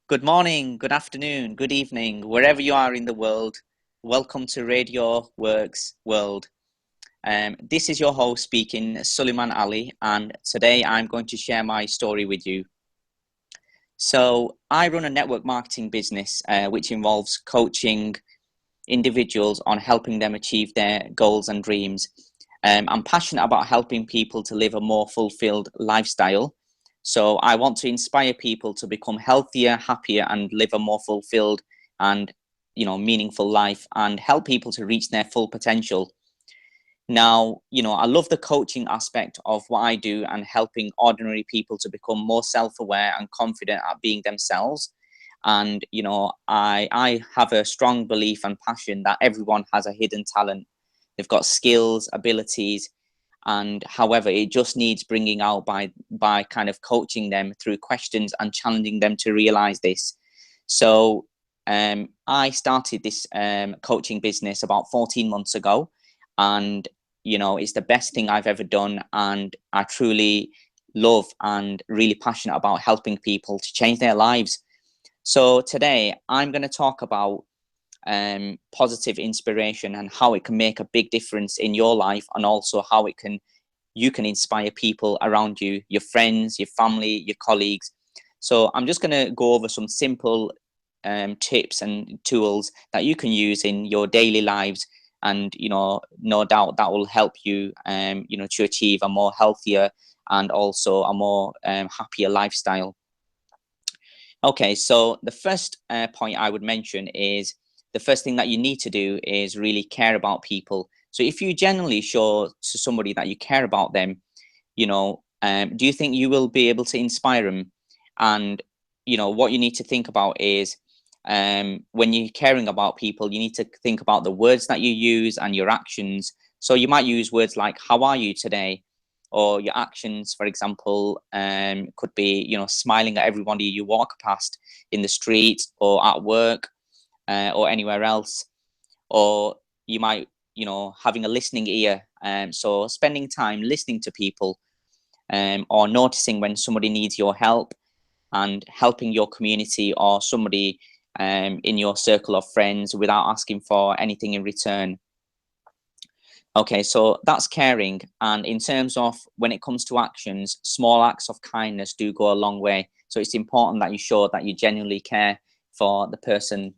Good morning, good afternoon, good evening, wherever you are in the world. Welcome to Radio Works World. This is your host speaking, Sulaiman Ali, and today I'm going to share my story with you. So, I run a network marketing business which involves coaching individuals on helping them achieve their goals and dreams. I'm passionate about helping people to live a more fulfilled lifestyle. So I want to inspire people to become healthier, happier, and live a more fulfilled and meaningful life, and help people to reach their full potential. Now, I love the coaching aspect of what I do and helping ordinary people to become more self-aware and confident at being themselves. And I have a strong belief and passion that everyone has a hidden talent. They've got skills, abilities, and however, it just needs bringing out by kind of coaching them through questions and challenging them to realize this. So I started this coaching business about 14 months ago, and it's the best thing I've ever done, and I truly love and really passionate about helping people to change their lives. So today I'm going to talk about positive inspiration and how it can make a big difference in your life, and also how you can inspire people around you, your friends, your family, your colleagues. So I'm just going to go over some simple tips and tools that you can use in your daily lives, and no doubt that will help you to achieve a more healthier and also a more happier lifestyle. Okay, so the first point I would mention is the first thing that you need to do is really care about people. So if you genuinely show to somebody that you care about them, do you think you will be able to inspire them? And what you need to think about is when you're caring about people, you need to think about the words that you use and your actions. So you might use words like, how are you today? Or your actions, for example, could be, smiling at everybody you walk past in the street or at work or anywhere else. Or you might, having a listening ear. So spending time listening to people, or noticing when somebody needs your help and helping your community or somebody in your circle of friends without asking for anything in return. Okay, so that's caring. And in terms of when it comes to actions, small acts of kindness do go a long way. So it's important that you show that you genuinely care for the person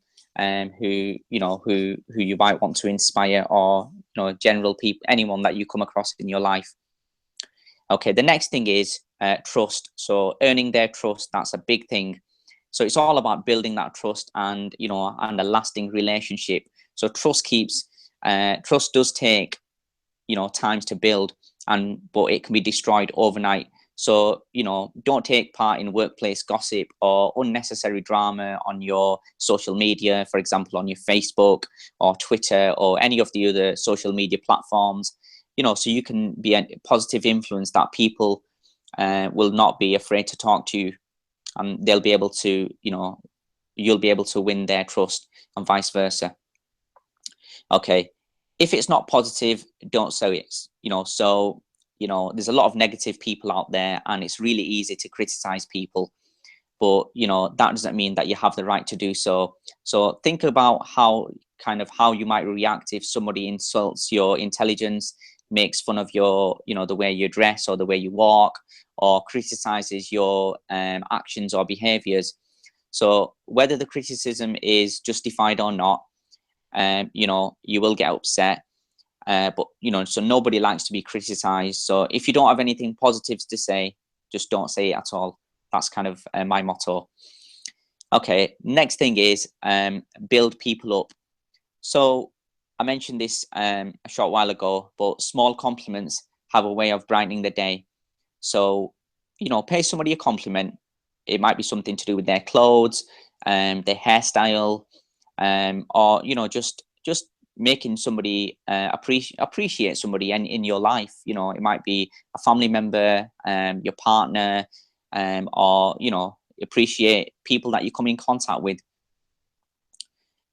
who you might want to inspire, or general people, anyone that you come across in your life. Okay, the next thing is trust. So earning their trust, that's a big thing. So it's all about building that trust and and a lasting relationship. So trust does take times to build, but it can be destroyed overnight. So don't take part in workplace gossip or unnecessary drama on your social media, for example on your Facebook or Twitter or any of the other social media platforms, so you can be a positive influence that people will not be afraid to talk to you, and they'll be able to you'll be able to win their trust, and vice versa. Okay, if it's not positive, don't say it. So there's a lot of negative people out there, and it's really easy to criticize people, but that doesn't mean that you have the right to do so. So think about how you might react if somebody insults your intelligence, makes fun of your the way you dress or the way you walk, or criticizes your actions or behaviors. So whether the criticism is justified or not, you will get upset. But so nobody likes to be criticized. So if you don't have anything positives to say, just don't say it at all. That's kind of my motto. Okay, next thing is build people up. So I mentioned this a short while ago, but small compliments have a way of brightening the day. So pay somebody a compliment. It might be something to do with their clothes, their hairstyle, or just making somebody appreciate somebody in your life. It might be a family member, your partner, or appreciate people that you come in contact with.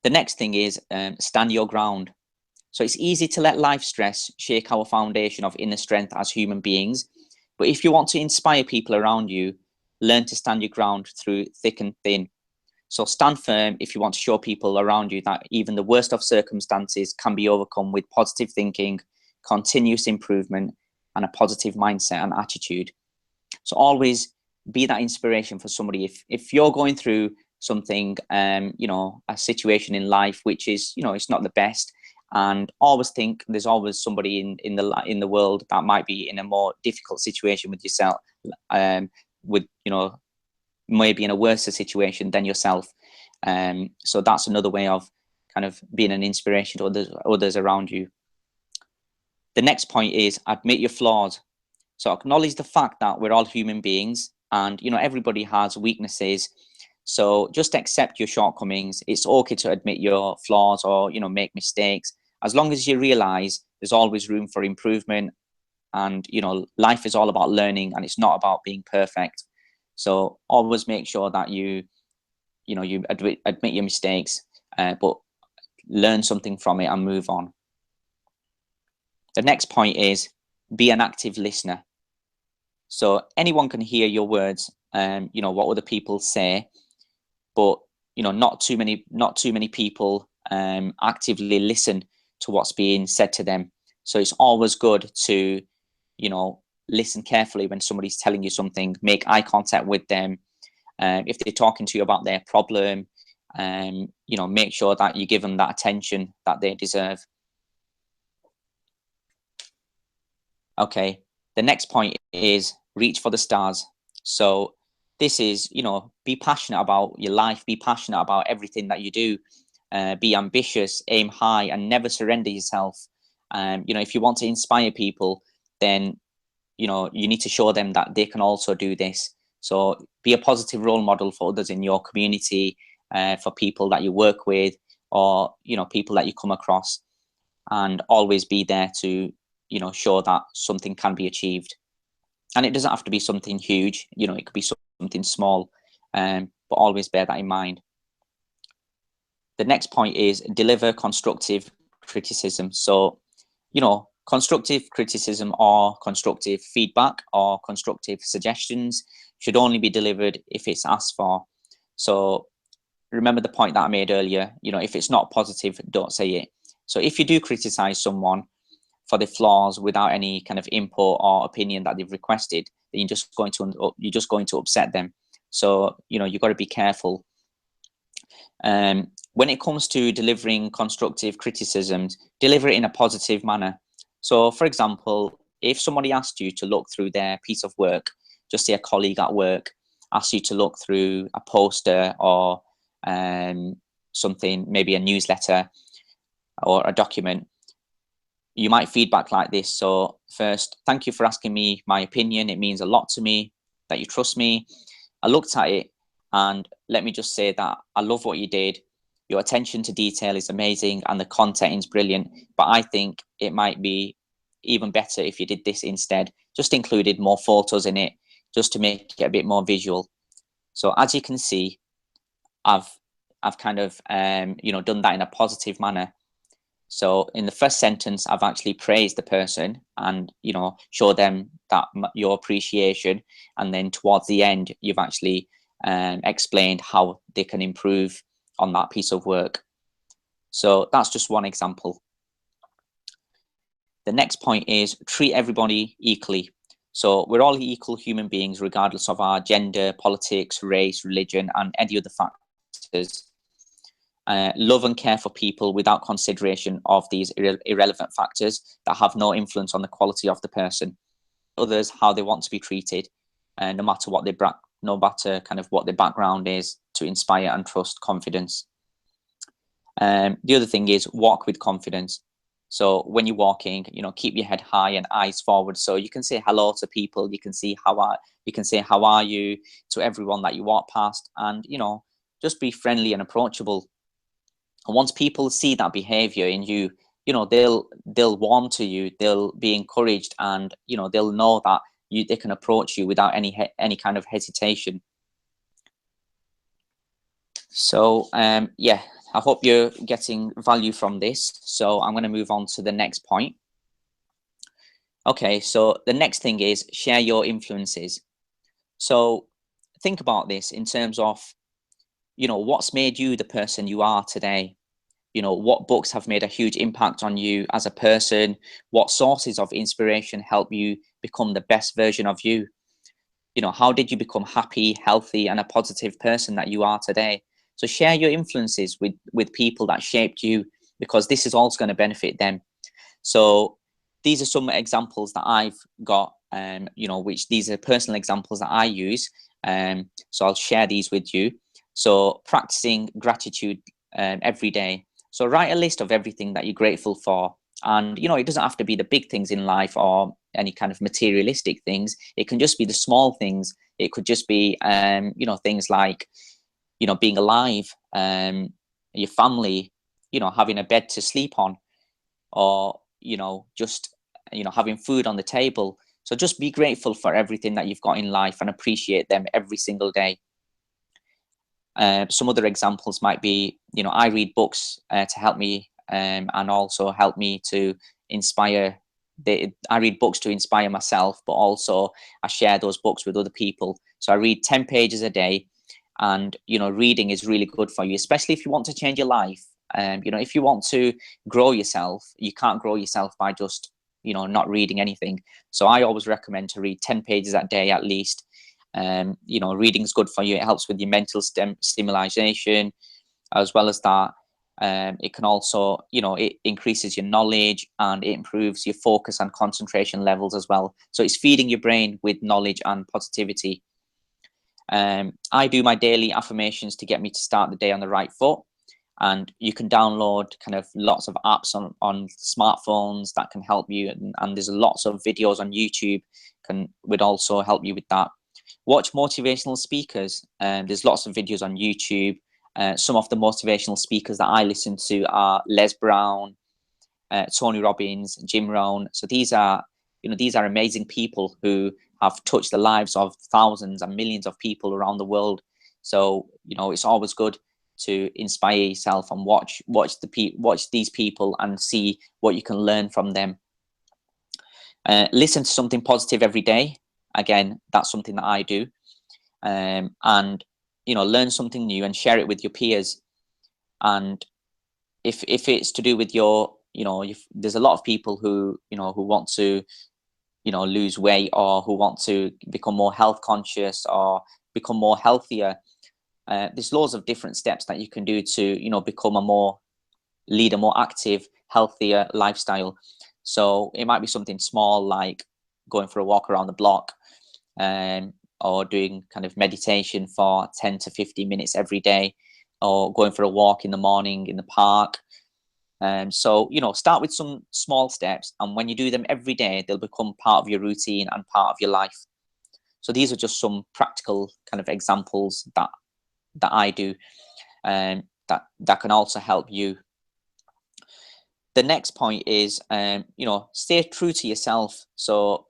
The next thing is stand your ground. So it's easy to let life stress shake our foundation of inner strength as human beings, but if you want to inspire people around you, learn to stand your ground through thick and thin. So stand firm if you want to show people around you that even the worst of circumstances can be overcome with positive thinking, continuous improvement, and a positive mindset and attitude. So always be that inspiration for somebody. If you're going through something, you know, a situation in life which is, you know, it's not the best, and always think there's always somebody in the world that might be in a more difficult situation with yourself, with, you know, maybe in a worse situation than yourself. So that's another way of kind of being an inspiration to others around you. The next point is admit your flaws. So acknowledge the fact that we're all human beings, and you know, everybody has weaknesses. So just accept your shortcomings. It's okay to admit your flaws or, you know, make mistakes, as long as you realize there's always room for improvement. And you know, life is all about learning, and it's not about being perfect. So always make sure that you know, you admit your mistakes, but learn something from it and move on. The next point is be an active listener. So anyone can hear your words, you know, what other people say, but you know, not too many people actively listen to what's being said to them. So it's always good to, you know, listen carefully when somebody's telling you something. Make eye contact with them. If they're talking to you about their problem, you know, make sure that you give them that attention that they deserve. Okay, the next point is reach for the stars. So this is, you know, be passionate about your life, be passionate about everything that you do, be ambitious, aim high, and never surrender yourself. You know, if you want to inspire people, then, you know, you need to show them that they can also do this. So be a positive role model for others in your community, for people that you work with, or, you know, people that you come across, and always be there to, you know, show that something can be achieved. And it doesn't have to be something huge, you know, it could be something small, but always bear that in mind. The next point is deliver constructive criticism. So, you know, constructive criticism or constructive feedback or constructive suggestions should only be delivered if it's asked for. So remember the point that I made earlier, you know, if it's not positive, don't say it. So if you do criticize someone for the flaws without any kind of input or opinion that they've requested, then you're just going to upset them. So, you know, you've got to be careful. When it comes to delivering constructive criticisms, deliver it in a positive manner. So for example, if somebody asked you to look through their piece of work, just say a colleague at work asked you to look through a poster or something, maybe a newsletter or a document, you might feedback like this. So first, thank you for asking me my opinion. It means a lot to me that you trust me. I looked at it, and let me just say that I love what you did. Your attention to detail is amazing and the content is brilliant, but I think it might be even better if you did this instead. Just included more photos in it, just to make it a bit more visual. So as you can see, I've kind of you know, done that in a positive manner. So in the first sentence, I've actually praised the person and, you know, show them that your appreciation. And then towards the end, you've actually explained how they can improve on that piece of work. So that's just one example. The next point is treat everybody equally. So we're all equal human beings, regardless of our gender, politics, race, religion, and any other factors. Love and care for people without consideration of these irrelevant factors that have no influence on the quality of the person. Others how they want to be treated, no matter what no matter kind of what their background is, to inspire and trust confidence. The other thing is walk with confidence. So when you're walking, you know, keep your head high and eyes forward. So you can say hello to people. You can say how are you to everyone that you walk past, and you know, just be friendly and approachable. And once people see that behavior in you, you know, they'll warm to you, they'll be encouraged, and you know, they'll know that they can approach you without any kind of hesitation. So yeah, I hope you're getting value from this. So I'm going to move on to the next point. Okay, so the next thing is share your influences. So think about this in terms of what's made you the person you are today? What books have made a huge impact on you as a person? What sources of inspiration help you become the best version of you? How did you become happy, healthy, and a positive person that you are today? So share your influences with people that shaped you, because this is also going to benefit them. So these are some examples that I've got, which these are personal examples that I use. So I'll share these with you. So practicing gratitude every day. So write a list of everything that you're grateful for. And, it doesn't have to be the big things in life or any kind of materialistic things. It can just be the small things. It could just be, things like, being alive, your family, having a bed to sleep on, or, just, having food on the table. So just be grateful for everything that you've got in life and appreciate them every single day. Some other examples might be, I read books to help me and also help me to inspire. I read books to inspire myself, but also I share those books with other people. So I read 10 pages a day, and reading is really good for you, especially if you want to change your life. If you want to grow yourself, you can't grow yourself by just not reading anything. So I always recommend to read 10 pages a day at least. Reading is good for you. It helps with your mental stimulation. As well as that, it can also, it increases your knowledge and it improves your focus and concentration levels as well. So it's feeding your brain with knowledge and positivity. I do my daily affirmations to get me to start the day on the right foot. And you can download kind of lots of apps on smartphones that can help you. And there's lots of videos on YouTube would also help you with that. Watch motivational speakers. There's lots of videos on YouTube. Some of the motivational speakers that I listen to are Les Brown, Tony Robbins, Jim Rohn. So these are amazing people who have touched the lives of thousands and millions of people around the world. So it's always good to inspire yourself and watch these people and see what you can learn from them. Listen to something positive every day. Again, that's something that I do. And learn something new and share it with your peers. And if it's to do with your, there's a lot of people who want to lose weight, or who want to become more health conscious or become more healthier. There's loads of different steps that you can do to lead a more active, healthier lifestyle. So it might be something small like going for a walk around the block, or doing kind of meditation for 10 to 15 minutes every day, or going for a walk in the morning in the park. So start with some small steps, and when you do them every day, they'll become part of your routine and part of your life. So these are just some practical kind of examples that I do, that can also help you. The next point is, stay true to yourself. So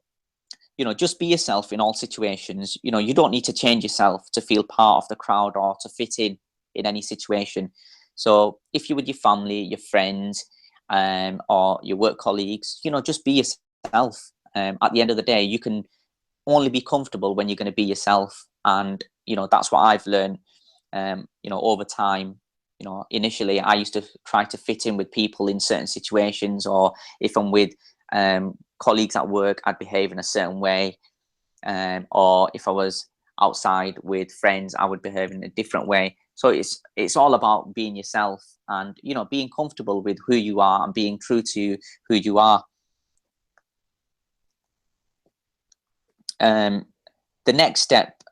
just be yourself in all situations. You don't need to change yourself to feel part of the crowd or to fit in any situation. So if you're with your family, your friends, or your work colleagues, just be yourself. At the end of the day, you can only be comfortable when you're going to be yourself. And, that's what I've learned, over time. Initially I used to try to fit in with people in certain situations, or if I'm with colleagues at work, I'd behave in a certain way, or if I was outside with friends, I would behave in a different way. So it's all about being yourself and being comfortable with who you are and being true to who you are. The next step,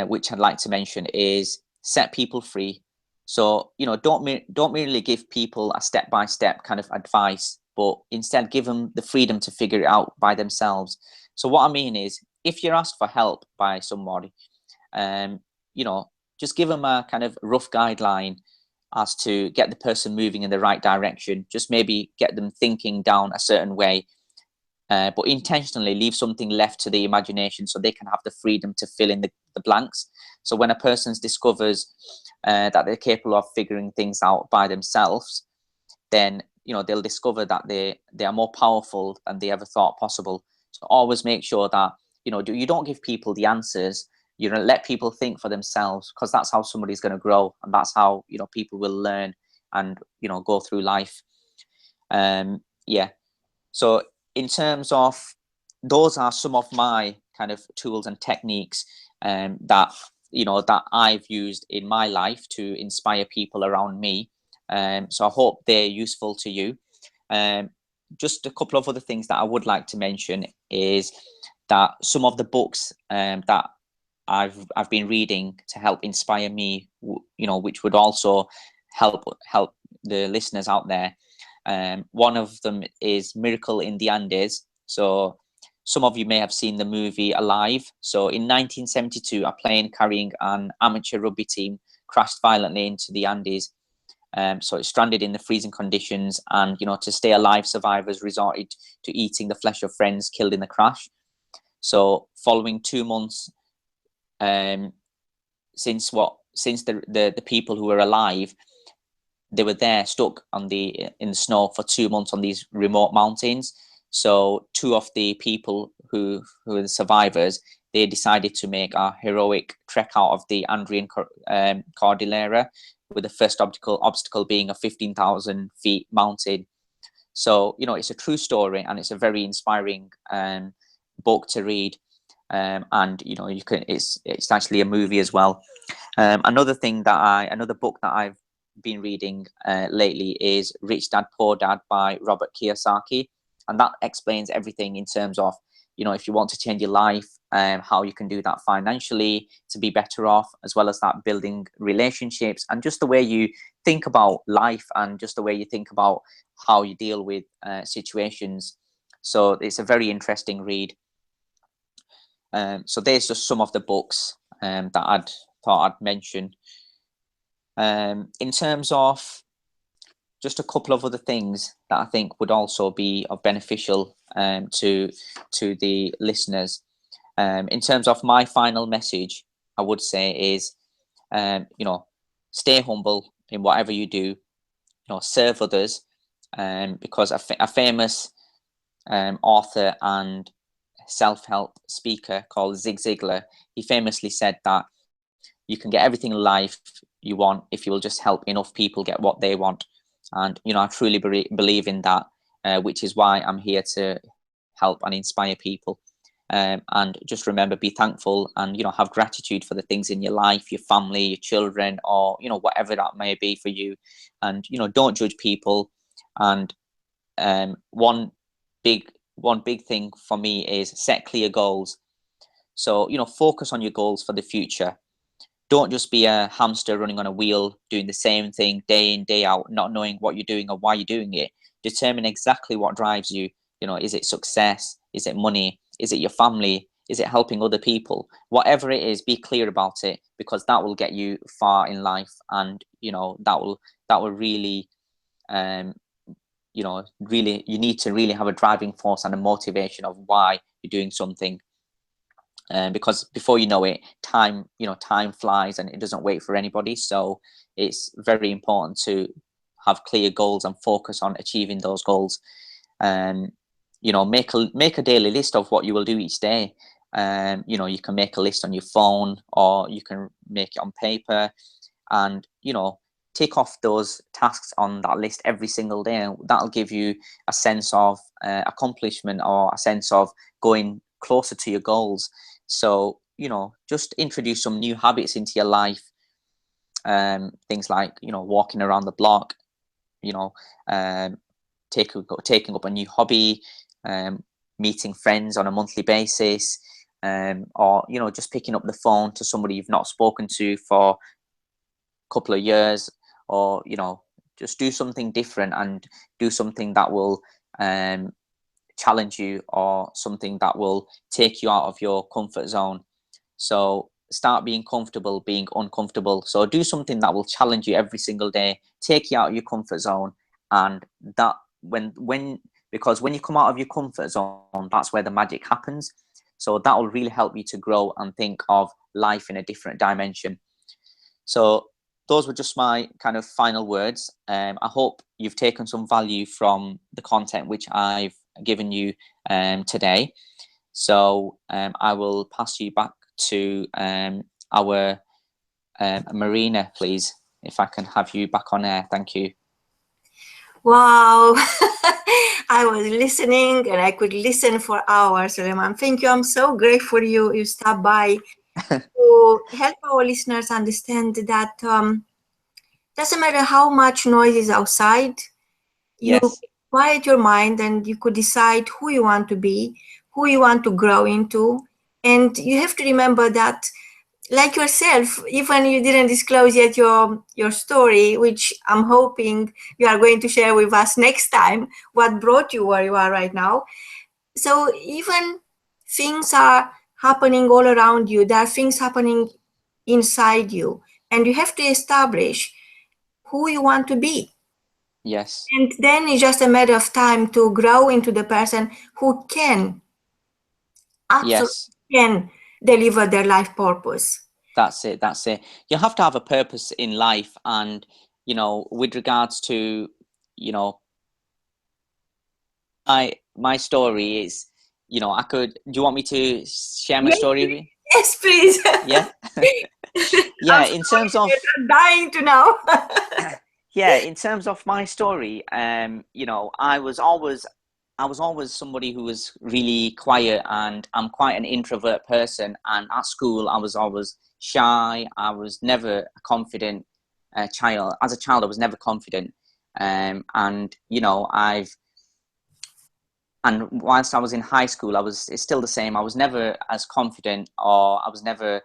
which I'd like to mention, is set people free. So don't merely give people a step-by-step kind of advice, but instead give them the freedom to figure it out by themselves. So what I mean is, if you're asked for help by somebody, just give them a kind of rough guideline as to get the person moving in the right direction. Just maybe get them thinking down a certain way, but intentionally leave something left to the imagination so they can have the freedom to fill in the blanks. So when a person discovers that they're capable of figuring things out by themselves, then they'll discover that they are more powerful than they ever thought possible. So always make sure that you don't give people the answers, let people think for themselves, because that's how somebody's going to grow, and that's how people will learn and go through life. Yeah. So in terms of, those are some of my kind of tools and techniques that that I've used in my life to inspire people around me. So I hope they're useful to you. Just a couple of other things that I would like to mention is that some of the books that I've been reading to help inspire me, which would also help the listeners out there. One of them is Miracle in the Andes. So some of you may have seen the movie Alive. So in 1972, a plane carrying an amateur rugby team crashed violently into the Andes. So it's stranded in the freezing conditions, and to stay alive, survivors resorted to eating the flesh of friends killed in the crash. So following 2 months, since the people who were alive, they were there stuck in the snow for 2 months on these remote mountains. So two of the people who were the survivors, they decided to make a heroic trek out of the Andean Cordillera, with the first obstacle being a 15,000 feet mountain. So it's a true story, and it's a very inspiring book to read. And you can, it's actually a movie as well. Another book that I've been reading lately is Rich Dad Poor Dad by Robert Kiyosaki, and that explains everything in terms of if you want to change your life, how you can do that financially to be better off, as well as that building relationships, and just the way you think about life, and just the way you think about how you deal with situations. So it's a very interesting read. So there's just some of the books that I'd thought I'd mention. In terms of just a couple of other things that I think would also be of beneficial to the listeners. In terms of my final message, I would say is, stay humble in whatever you do. Serve others, because a famous author and self-help speaker called Zig Ziglar, he famously said that you can get everything in life you want if you will just help enough people get what they want. And I truly believe in that, which is why I'm here to help and inspire people. And just remember, be thankful, and have gratitude for the things in your life, your family, your children, or whatever that may be for you. And don't judge people. And one big thing for me is set clear goals. So focus on your goals for the future. Don't just be a hamster running on a wheel, doing the same thing day in, day out, not knowing what you're doing or why you're doing it. Determine exactly what drives you. Is it success? Is it money? Is it your family? Is it helping other people? Whatever it is, be clear about it, because that will get you far in life. And that will really really, you need to really have a driving force and a motivation of why you're doing something. Because before you know it, time flies, and it doesn't wait for anybody. So it's very important to have clear goals and focus on achieving those goals. Make a daily list of what you will do each day. You can make a list on your phone, or you can make it on paper, and tick off those tasks on that list every single day, and that'll give you a sense of accomplishment, or a sense of going closer to your goals. So just introduce some new habits into your life, things like walking around the block, taking up a new hobby, meeting friends on a monthly basis, or just picking up the phone to somebody you've not spoken to for a couple of years, or just do something different, and do something that will challenge you, or something that will take you out of your comfort zone. So start being comfortable being uncomfortable. So do something that will challenge you every single day, take you out of your comfort zone. And that because when you come out of your comfort zone, that's where the magic happens. So that will really help you to grow and think of life in a different dimension. So those were just my kind of final words. I hope you've taken some value from the content which I've given you today. So I will pass you back to our Marina, please. If I can have you back on air, thank you. Wow, I was listening and I could listen for hours, Sulaiman. Thank you. I'm so grateful you stopped by to help our listeners understand that doesn't matter how much noise is outside, you Yes. quiet your mind and you could decide who you want to be, who you want to grow into. And you have to remember that, like yourself, even you didn't disclose yet your story, which I'm hoping you are going to share with us next time, what brought you where you are right now. So even things are happening all around you, there are things happening inside you, and you have to establish who you want to be. Yes. And then it's just a matter of time to grow into the person who can absolutely Yes. can deliver their life purpose. That's it. That's it. You have to have a purpose in life, and with regards to my story is, I could. Do you want me to share my Yes, story? yes, please. Yeah. Yeah. I'm In sorry, terms of I'm dying to know. yeah, in terms of my story, I was always somebody who was really quiet, and I'm quite an introvert person. And at school, I was always shy. I was never a confident child. As a child, I was never confident. And whilst I was in high school, it's still the same. I was never as confident, or I was never,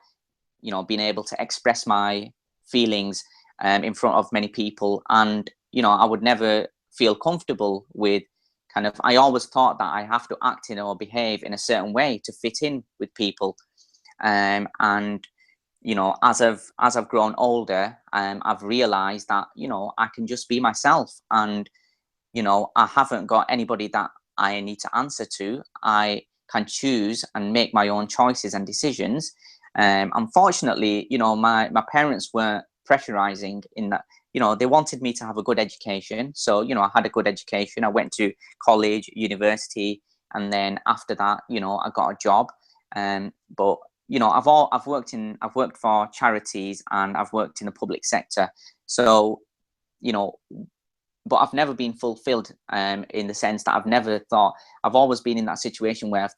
being able to express my feelings in front of many people. And I would never feel comfortable with I always thought that I have to act in or behave in a certain way to fit in with people. And as I've grown older, I've realized that I can just be myself. And I haven't got anybody that I need to answer to. I can choose and make my own choices and decisions. Unfortunately, my parents weren't pressurizing in that. They wanted me to have a good education. So, I had a good education. I went to college, university, and then after that, I got a job. But I've worked for charities, and I've worked in the public sector. So, but I've never been fulfilled in the sense that I've always been in that situation where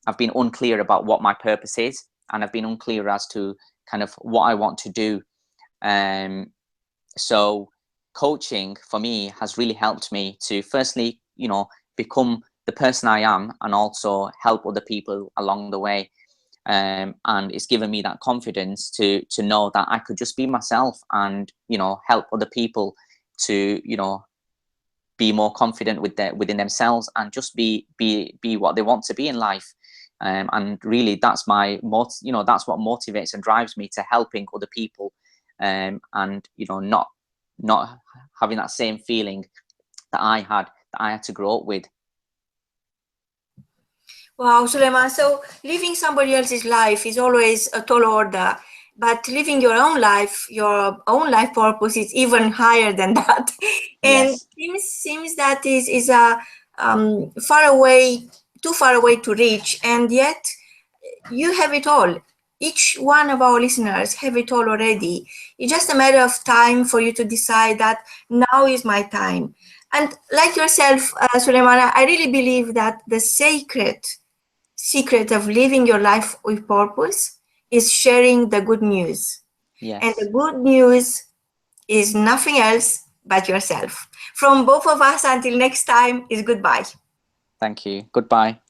I've been unclear about what my purpose is, and I've been unclear as to kind of what I want to do. So coaching for me has really helped me to firstly, become the person I am, and also help other people along the way. And it's given me that confidence to know that I could just be myself, and help other people to be more confident within themselves, and just be what they want to be in life. And really, that's that's what motivates and drives me to helping other people, and not having that same feeling that I had to grow up with. Wow, Sulaiman. So living somebody else's life is always a tall order, but living your own life purpose is even higher than that. And Yes. seems that is a far away, too far away to reach, and yet you have it all. Each one of our listeners have it all already. It's just a matter of time for you to decide that now is my time. And like yourself, Sulaiman, I really believe that the secret of living your life with purpose is sharing the good news. And Yes. the good news is nothing else but yourself. From both of us, until next time, is goodbye. Thank you. Goodbye.